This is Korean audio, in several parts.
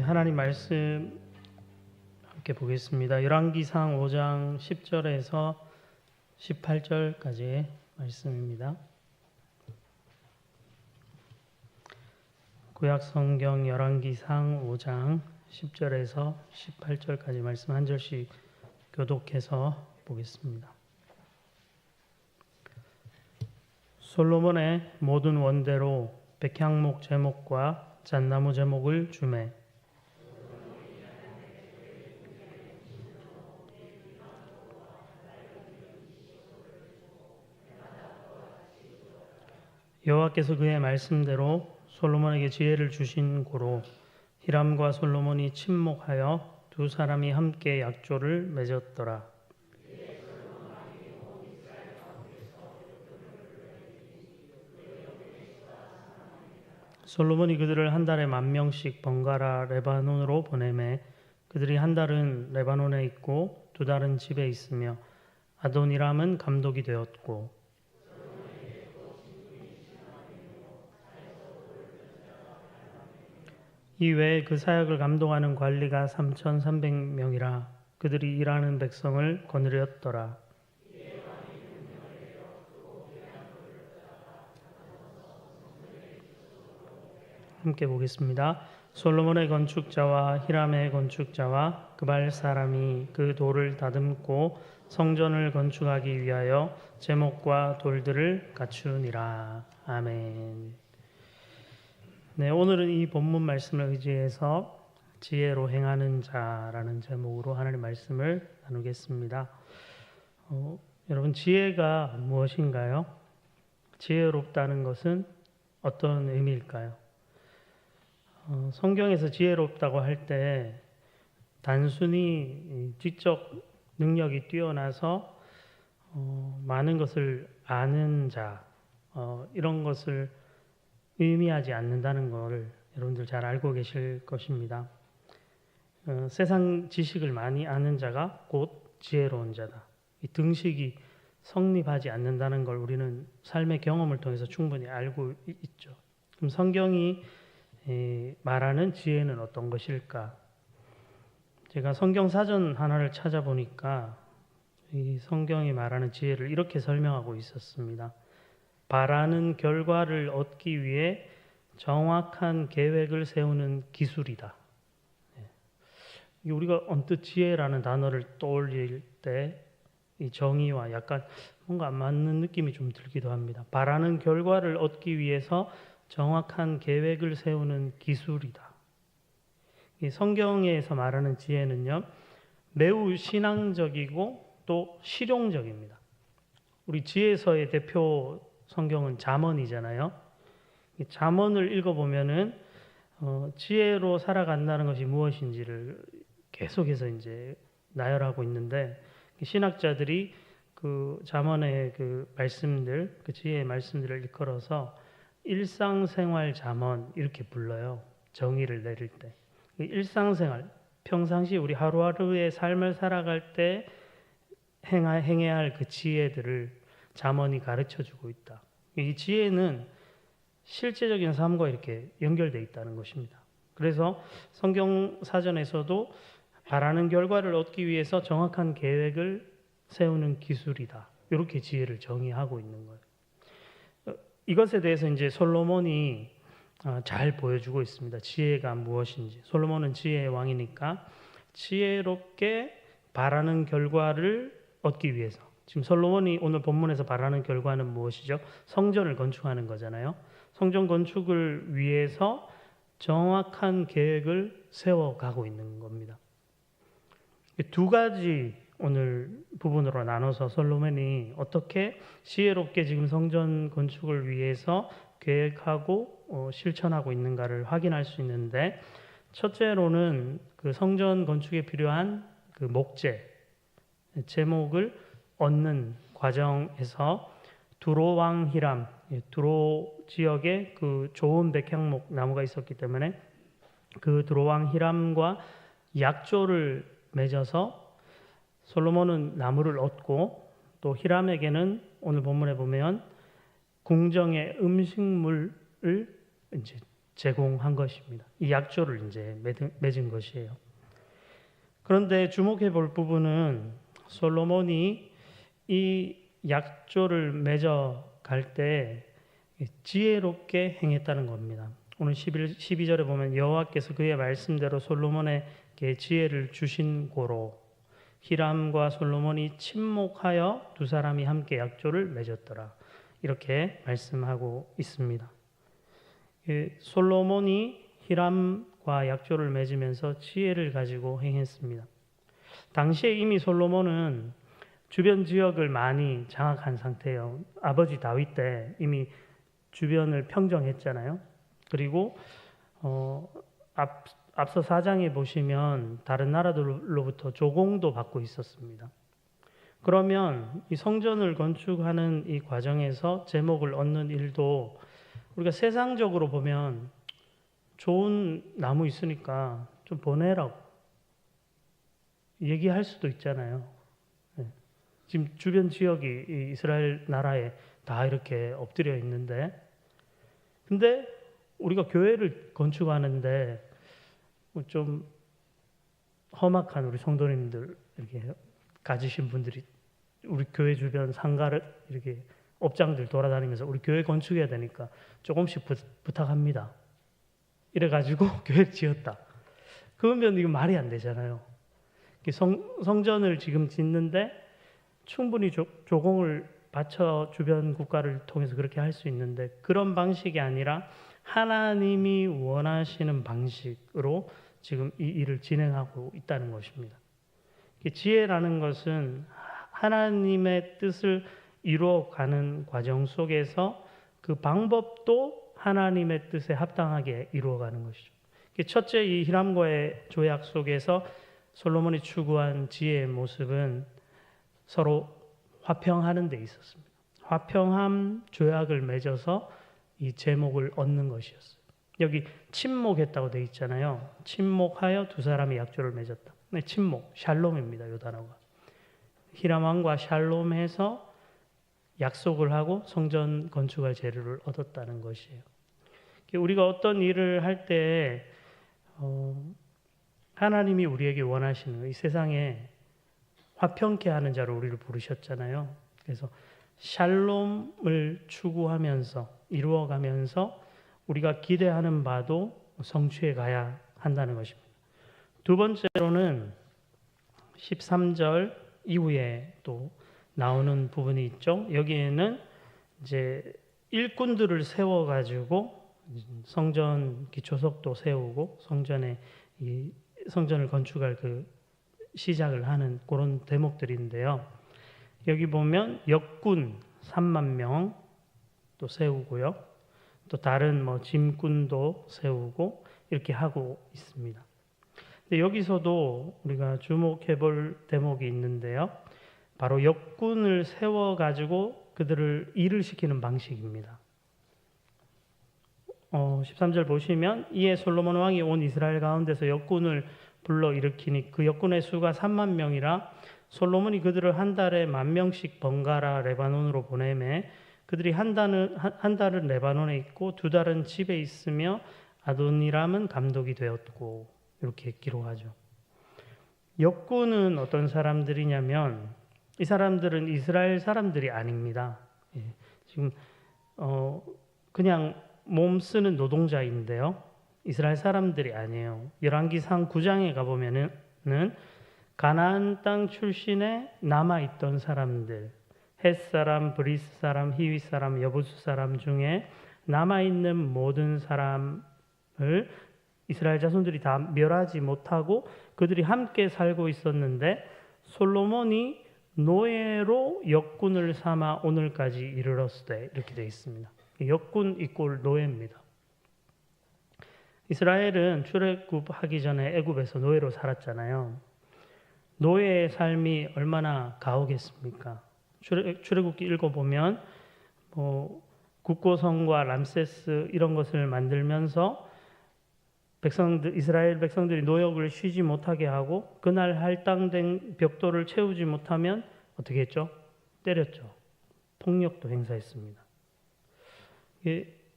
하나님 말씀 함께 보겠습니다. 열왕기상 5장 10절에서 18절까지의 말씀입니다. 구약성경 열왕기상 5장 10절에서 18절까지 말씀 한 절씩 교독해서 보겠습니다. 솔로몬의 모든 원대로 백향목 제목과 잣나무 제목을 주매 여호와께서 그의 말씀대로 솔로몬에게 지혜를 주신 고로 히람과 솔로몬이 친목하여 두 사람이 함께 약조를 맺었더라. 솔로몬이 그들을 한 달에 10,000명씩 번갈아 레바논으로 보내매 그들이 한 달은 레바논에 있고 두 달은 집에 있으며 아도니람은 감독이 되었고 이외에 그 사역을 감독하는 관리가 3,300명이라 그들이 일하는 백성을 거느렸더라. 함께 보겠습니다. 솔로몬의 건축자와 히람의 건축자와 그발 사람이 그 돌을 다듬고 성전을 건축하기 위하여 제목과 돌들을 갖추니라. 아멘. 네, 오늘은 이 본문 말씀을 의지해서 지혜로 행하는 자라는 제목으로 하나님 말씀을 나누겠습니다. 여러분, 지혜가 무엇인가요? 지혜롭다는 것은 어떤 의미일까요? 성경에서 지혜롭다고 할 때 단순히 지적 능력이 뛰어나서 많은 것을 아는 자 이런 것을 의미하지 않는다는 것을 여러분들 잘 알고 계실 것입니다. 세상 지식을 많이 아는 자가 곧 지혜로운 자다. 이 등식이 성립하지 않는다는 걸 우리는 삶의 경험을 통해서 충분히 알고 있죠. 그럼 성경이 말하는 지혜는 어떤 것일까? 제가 성경 사전 하나를 찾아보니까 이 성경이 말하는 지혜를 이렇게 설명하고 있었습니다. 바라는 결과를 얻기 위해 정확한 계획을 세우는 기술이다. 우리가 언뜻 지혜라는 단어를 떠올릴 때 이 정의와 약간 뭔가 안 맞는 느낌이 좀 들기도 합니다. 바라는 결과를 얻기 위해서 정확한 계획을 세우는 기술이다. 이 성경에서 말하는 지혜는요, 매우 신앙적이고 또 실용적입니다. 우리 지혜서의 대표 성경은 잠언이잖아요. 이 잠언을 읽어보면은 지혜로 살아간다는 것이 무엇인지를 계속해서 이제 나열하고 있는데 신학자들이 그 잠언의 그 말씀들, 그 지혜의 말씀들을 일컬어서 일상생활 잠언 이렇게 불러요. 정의를 내릴 때. 일상생활, 평상시 우리 하루하루의 삶을 살아갈 때 행해야 할 그 지혜들을 잠언이 가르쳐주고 있다. 이 지혜는 실제적인 삶과 이렇게 연결되어 있다는 것입니다. 그래서 성경 사전에서도 바라는 결과를 얻기 위해서 정확한 계획을 세우는 기술이다. 이렇게 지혜를 정의하고 있는 거예요. 이것에 대해서 이제 솔로몬이 잘 보여주고 있습니다. 지혜가 무엇인지. 솔로몬은 지혜의 왕이니까 지혜롭게 바라는 결과를 얻기 위해서. 지금 솔로몬이 오늘 본문에서 바라는 결과는 무엇이죠? 성전을 건축하는 거잖아요. 성전 건축을 위해서 정확한 계획을 세워가고 있는 겁니다. 두 가지 오늘 부분으로 나눠서 솔로몬이 어떻게 지혜롭게 지금 성전 건축을 위해서 계획하고 실천하고 있는가를 확인할 수 있는데, 첫째로는 그 성전 건축에 필요한 그 목재, 제목을 얻는 과정에서 두로왕 히람, 두로 지역에 그 좋은 백향목 나무가 있었기 때문에 그 두로왕 히람과 약조를 맺어서 솔로몬은 나무를 얻고 또 히람에게는 오늘 본문에 보면 궁정의 음식물을 이제 제공한 것입니다. 이 약조를 이제 맺은 것이에요. 그런데 주목해 볼 부분은 솔로몬이 이 약조를 맺어 갈 때 지혜롭게 행했다는 겁니다. 오늘 12절에 보면 여호와께서 그의 말씀대로 솔로몬에게 지혜를 주신 고로 히람과 솔로몬이 친목하여 두 사람이 함께 약조를 맺었더라. 이렇게 말씀하고 있습니다. 솔로몬이 히람과 약조를 맺으면서 지혜를 가지고 행했습니다. 당시에 이미 솔로몬은 주변 지역을 많이 장악한 상태예요. 아버지 다윗 때 이미 주변을 평정했잖아요. 그리고 앞서 4장에 보시면 다른 나라들로부터 조공도 받고 있었습니다. 그러면 이 성전을 건축하는 이 과정에서 제목을 얻는 일도 우리가 세상적으로 보면 좋은 나무 있으니까 좀 보내라고 얘기할 수도 있잖아요. 지금 주변 지역이 이 이스라엘 나라에 다 이렇게 엎드려 있는데, 근데 우리가 교회를 건축하는데 좀 험악한 우리 성도님들 이렇게 가지신 분들이 우리 교회 주변 상가를 이렇게 업장들 돌아다니면서 우리 교회 건축해야 되니까 조금씩 부탁합니다. 이래가지고 교회를 지었다. 그러면 이거 말이 안 되잖아요. 성전을 지금 짓는데 충분히 조공을 바쳐 주변 국가를 통해서 그렇게 할 수 있는데 그런 방식이 아니라 하나님이 원하시는 방식으로 지금 이 일을 진행하고 있다는 것입니다. 지혜라는 것은 하나님의 뜻을 이루어가는 과정 속에서 그 방법도 하나님의 뜻에 합당하게 이루어가는 것이죠. 첫째, 이 히람과의 조약 속에서 솔로몬이 추구한 지혜의 모습은 서로 화평하는 데 있었습니다. 화평함 조약을 맺어서 이 제목을 얻는 것이었어요. 여기 침묵했다고 되어 있잖아요. 침묵하여 두 사람이 약조를 맺었다. 네, 침묵, 샬롬입니다. 이 단어가. 히람 왕과 샬롬해서 약속을 하고 성전 건축할 재료를 얻었다는 것이에요. 우리가 어떤 일을 할 때 하나님이 우리에게 원하시는 이 세상에 화평케 하는 자로 우리를 부르셨잖아요. 그래서 샬롬을 추구하면서 이루어가면서 우리가 기대하는 바도 성취해 가야 한다는 것입니다. 두 번째로는 13절 이후에 또 나오는 부분이 있죠. 여기에는 이제 일꾼들을 세워 가지고 성전 기초석도 세우고 성전을 건축할 그 시작을 하는 그런 대목들인데요. 여기 보면 역군 3만 명 또 세우고요. 또 다른 짐꾼도 세우고 이렇게 하고 있습니다. 근데 여기서도 우리가 주목해 볼 대목이 있는데요. 바로 역군을 세워 가지고 그들을 일을 시키는 방식입니다. 13절 보시면 이에 솔로몬 왕이 온 이스라엘 가운데서 역군을 불러 일으키니 그 역군의 수가 3만 명이라 솔로몬이 그들을 한 달에 10,000명씩 번갈아 레바논으로 보내매 그들이 한 달은 레바논에 있고 두 달은 집에 있으며 아도니람은 감독이 되었고 이렇게 기록하죠. 역군은 어떤 사람들이냐면 이 사람들은 이스라엘 사람들이 아닙니다. 지금 그냥 몸 쓰는 노동자인데요. 이스라엘 사람들이 아니에요. 열왕기상 9장에 가보면은 가나안 땅 출신에 남아있던 사람들, 헷 사람, 브리스 사람, 히윗 사람, 여부수 사람 중에 남아있는 모든 사람을 이스라엘 자손들이 다 멸하지 못하고 그들이 함께 살고 있었는데 솔로몬이 노예로 역군을 삼아 오늘까지 이르렀을 이렇게 되어 있습니다. 역군 이꼴 노예입니다. 이스라엘은 출애굽하기 전에 애굽에서 노예로 살았잖아요. 노예의 삶이 얼마나 가혹했습니까? 출애굽기 읽어보면 국고성과 람세스 이런 것을 만들면서 이스라엘 백성들이 노역을 쉬지 못하게 하고 그날 할당된 벽돌을 채우지 못하면 어떻게 했죠? 때렸죠. 폭력도 행사했습니다.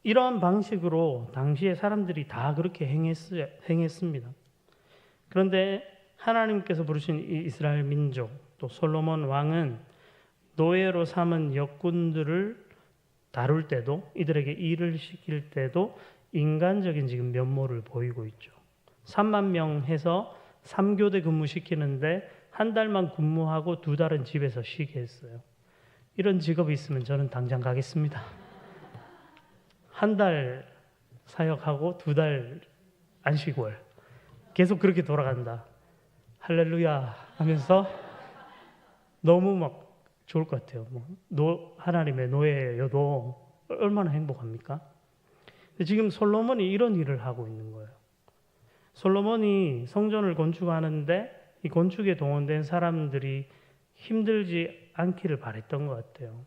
이러한 방식으로 당시의 사람들이 다 그렇게 행했습니다. 그런데 하나님께서 부르신 이 이스라엘 민족, 또 솔로몬 왕은 노예로 삼은 역군들을 다룰 때도, 이들에게 일을 시킬 때도 인간적인 지금 면모를 보이고 있죠. 3만 명 해서 3교대 근무시키는데 한 달만 근무하고 2달은 집에서 쉬게 했어요. 이런 직업이 있으면 저는 당장 가겠습니다. 한 달 사역하고 2달 안 쉬고 계속 그렇게 돌아간다. 할렐루야 하면서 너무 막 좋을 것 같아요. 하나님의 노예여도 얼마나 행복합니까? 지금 솔로몬이 이런 일을 하고 있는 거예요. 솔로몬이 성전을 건축하는데 이 건축에 동원된 사람들이 힘들지 않기를 바랬던 것 같아요.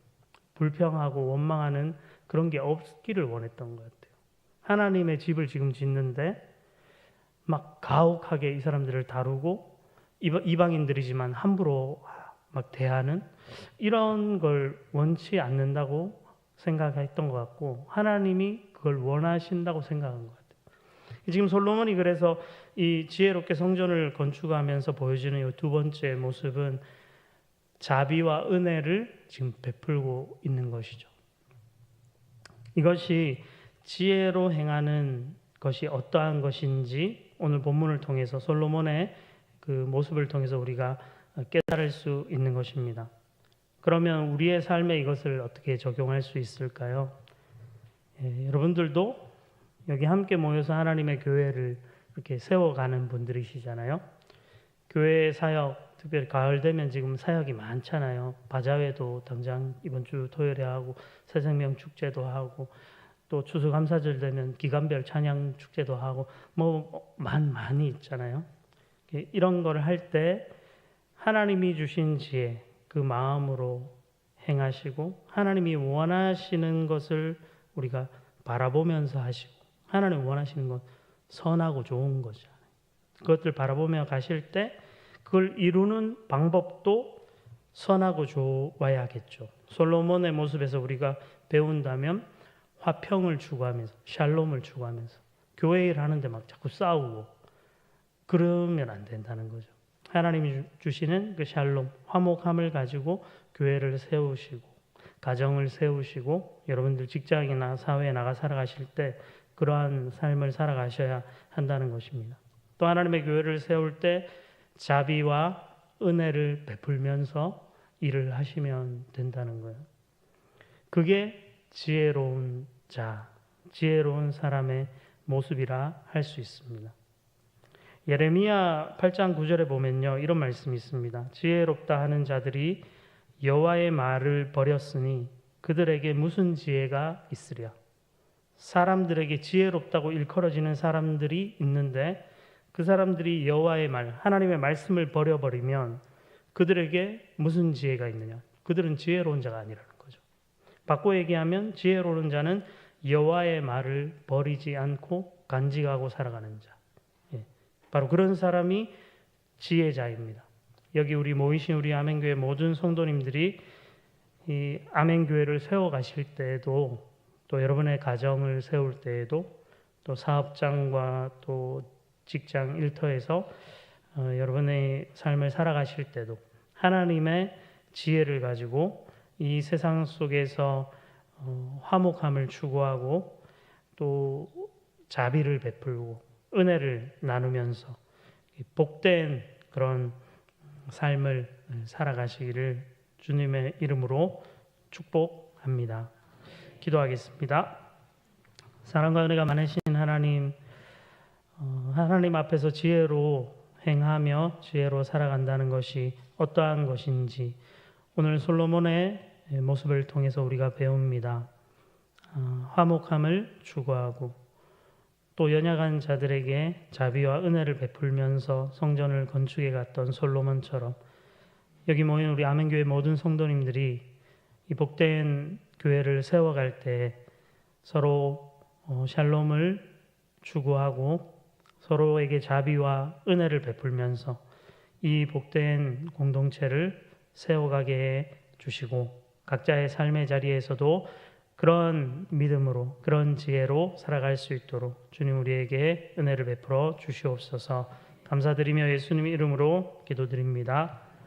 불평하고 원망하는 그런 게 없기를 원했던 것 같아요. 하나님의 집을 지금 짓는데 막 가혹하게 이 사람들을 다루고 이방인들이지만 함부로 막 대하는 이런 걸 원치 않는다고 생각했던 것 같고 하나님이 그걸 원하신다고 생각한 것 같아요. 지금 솔로몬이 그래서 이 지혜롭게 성전을 건축하면서 보여주는 이 두 번째 모습은 자비와 은혜를 지금 베풀고 있는 것이죠. 이것이 지혜로 행하는 것이 어떠한 것인지 오늘 본문을 통해서 솔로몬의 그 모습을 통해서 우리가 깨달을 수 있는 것입니다. 그러면 우리의 삶에 이것을 어떻게 적용할 수 있을까요? 여러분들도 여기 함께 모여서 하나님의 교회를 이렇게 세워가는 분들이시잖아요. 교회 사역, 특별히 가을 되면 지금 사역이 많잖아요. 바자회도 당장 이번 주 토요일에 하고 새생명 축제도 하고 또 추수감사절 되면 기간별 찬양 축제도 하고 많이 있잖아요. 이런 걸 할 때 하나님이 주신 지혜 그 마음으로 행하시고 하나님이 원하시는 것을 우리가 바라보면서 하시고 하나님 원하시는 건 선하고 좋은 거잖아요. 그것들 바라보며 가실 때 그걸 이루는 방법도 선하고 좋아야겠죠. 솔로몬의 모습에서 우리가 배운다면 화평을 추구하면서 샬롬을 추구하면서 교회 일 하는데 막 자꾸 싸우고 그러면 안 된다는 거죠. 하나님이 주시는 그 샬롬, 화목함을 가지고 교회를 세우시고 가정을 세우시고 여러분들 직장이나 사회에 나가 살아가실 때 그러한 삶을 살아가셔야 한다는 것입니다. 또 하나님의 교회를 세울 때 자비와 은혜를 베풀면서 일을 하시면 된다는 거예요. 그게 지혜로운 자, 지혜로운 사람의 모습이라 할 수 있습니다. 예레미야 8장 9절에 보면요. 이런 말씀이 있습니다. 지혜롭다 하는 자들이 여호와의 말을 버렸으니 그들에게 무슨 지혜가 있으랴. 사람들에게 지혜롭다고 일컬어지는 사람들이 있는데 그 사람들이 여호와의 말, 하나님의 말씀을 버려버리면 그들에게 무슨 지혜가 있느냐. 그들은 지혜로운 자가 아니라는 거죠. 바꿔 얘기하면 지혜로운 자는 여호와의 말을 버리지 않고 간직하고 살아가는 자. 바로 그런 사람이 지혜자입니다. 여기 우리 모이신 우리 아멘교회 모든 성도님들이 이 아멘교회를 세워가실 때에도 또 여러분의 가정을 세울 때에도 또 사업장과 또 직장 일터에서 여러분의 삶을 살아가실 때도 하나님의 지혜를 가지고 이 세상 속에서 화목함을 추구하고 또 자비를 베풀고 은혜를 나누면서 복된 그런 삶을 살아가시기를 주님의 이름으로 축복합니다. 기도하겠습니다. 사랑과 은혜가 많으신 하나님, 하나님 앞에서 지혜로 행하며 지혜로 살아간다는 것이 어떠한 것인지 오늘 솔로몬의 모습을 통해서 우리가 배웁니다. 화목함을 추구하고 또 연약한 자들에게 자비와 은혜를 베풀면서 성전을 건축해 갔던 솔로몬처럼 여기 모인 우리 아멘교회 모든 성도님들이 이 복된 교회를 세워갈 때 서로 샬롬을 추구하고 서로에게 자비와 은혜를 베풀면서 이 복된 공동체를 세워가게 해 주시고 각자의 삶의 자리에서도 그런 믿음으로 그런 지혜로 살아갈 수 있도록 주님 우리에게 은혜를 베풀어 주시옵소서. 감사드리며 예수님 이름으로 기도드립니다.